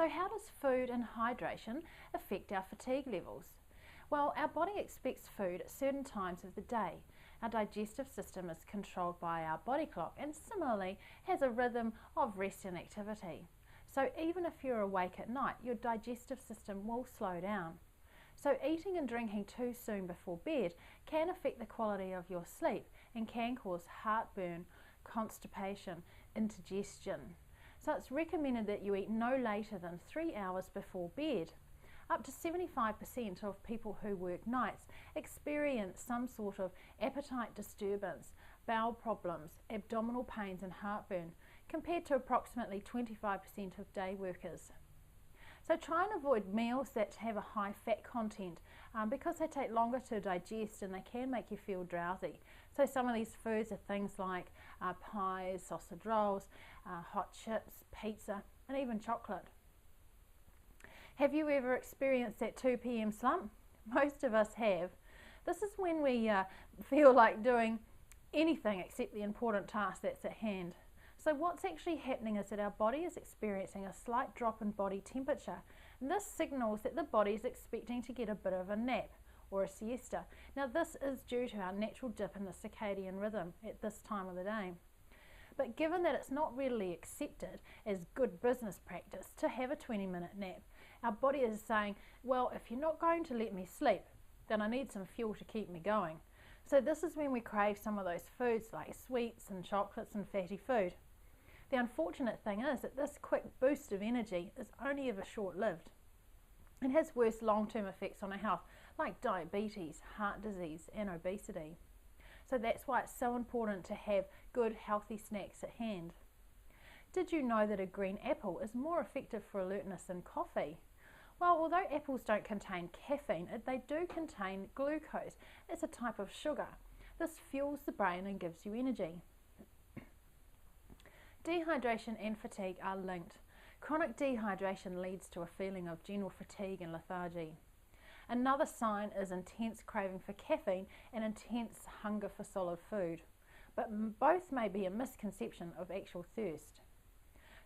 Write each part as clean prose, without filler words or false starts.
So how does food and hydration affect our fatigue levels? Well, our body expects food at certain times of the day. Our digestive system is controlled by our body clock and similarly has a rhythm of rest and activity. So even if you're awake at night, your digestive system will slow down. So eating and drinking too soon before bed can affect the quality of your sleep and can cause heartburn, constipation, indigestion. So it's recommended that you eat no later than 3 hours before bed. Up to 75% of people who work nights experience some sort of appetite disturbance, bowel problems, abdominal pains and heartburn, compared to approximately 25% of day workers. So try and avoid meals that have a high fat content because they take longer to digest and they can make you feel drowsy. So some of these foods are things like pies, sausage rolls, hot chips, pizza and even chocolate. Have you ever experienced that 2 p.m. slump? Most of us have. This is when we feel like doing anything except the important task that's at hand. So what's actually happening is that our body is experiencing a slight drop in body temperature. And this signals that the body is expecting to get a bit of a nap or a siesta. Now this is due to our natural dip in the circadian rhythm at this time of the day. But given that it's not readily accepted as good business practice to have a 20-minute nap, our body is saying, well, if you're not going to let me sleep, then I need some fuel to keep me going. So this is when we crave some of those foods like sweets and chocolates and fatty food. The unfortunate thing is that this quick boost of energy is only ever short-lived. It has worse long-term effects on our health like diabetes, heart disease and obesity. So that's why it's so important to have good healthy snacks at hand. Did you know that a green apple is more effective for alertness than coffee? Well, although apples don't contain caffeine, they do contain glucose. It's a type of sugar. This fuels the brain and gives you energy. Dehydration and fatigue are linked. Chronic dehydration leads to a feeling of general fatigue and lethargy. Another sign is intense craving for caffeine and intense hunger for solid food. But both may be a misconception of actual thirst.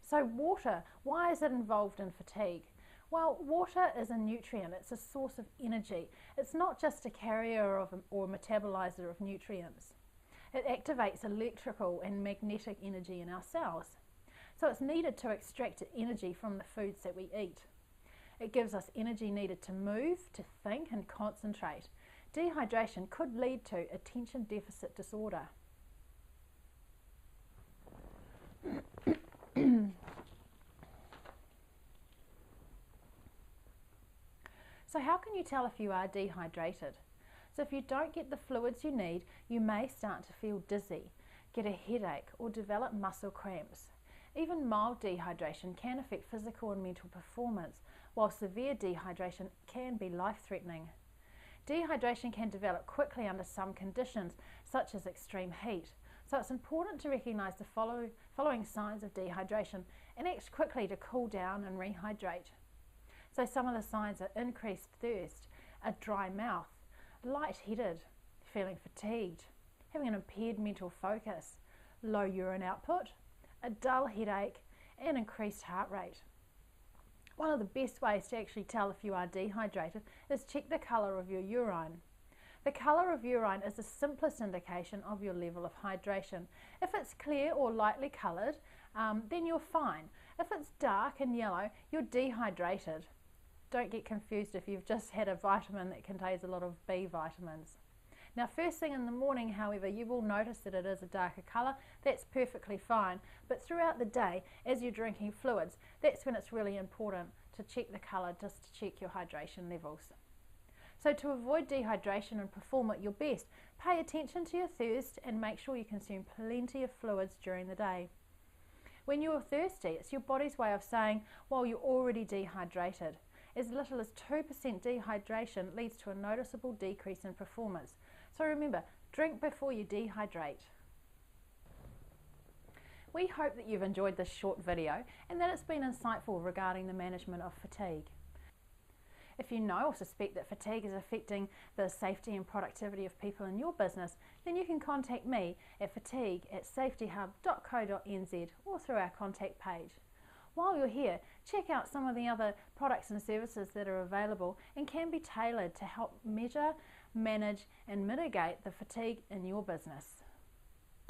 So water, why is it involved in fatigue? Well, water is a nutrient, it's a source of energy. It's not just a carrier of or metabolizer of nutrients. It activates electrical and magnetic energy in our cells. So it's needed to extract energy from the foods that we eat. It gives us energy needed to move, to think and concentrate. Dehydration could lead to attention deficit disorder. So how can you tell if you are dehydrated? So if you don't get the fluids you need, you may start to feel dizzy, get a headache or develop muscle cramps. Even mild dehydration can affect physical and mental performance, while severe dehydration can be life-threatening. Dehydration can develop quickly under some conditions, such as extreme heat. So it's important to recognise the following signs of dehydration and act quickly to cool down and rehydrate. So some of the signs are increased thirst, a dry mouth, lightheaded, feeling fatigued, having an impaired mental focus, low urine output, a dull headache and increased heart rate. One of the best ways to actually tell if you are dehydrated is check the colour of your urine. The colour of urine is the simplest indication of your level of hydration. If it's clear or lightly coloured, then you're fine. If it's dark and yellow, you're dehydrated. Don't get confused if you've just had a vitamin that contains a lot of B vitamins. Now first thing in the morning, however, you will notice that it is a darker colour. That's perfectly fine. But throughout the day, as you're drinking fluids, that's when it's really important to check the colour just to check your hydration levels. So to avoid dehydration and perform at your best, pay attention to your thirst and make sure you consume plenty of fluids during the day. When you're thirsty, it's your body's way of saying, well, you're already dehydrated. As little as 2% dehydration leads to a noticeable decrease in performance. So remember, drink before you dehydrate. We hope that you've enjoyed this short video and that it's been insightful regarding the management of fatigue. If you know or suspect that fatigue is affecting the safety and productivity of people in your business, then you can contact me at fatigue@safetyhub.co.nz or through our contact page. While you're here, check out some of the other products and services that are available and can be tailored to help measure, manage and mitigate the fatigue in your business.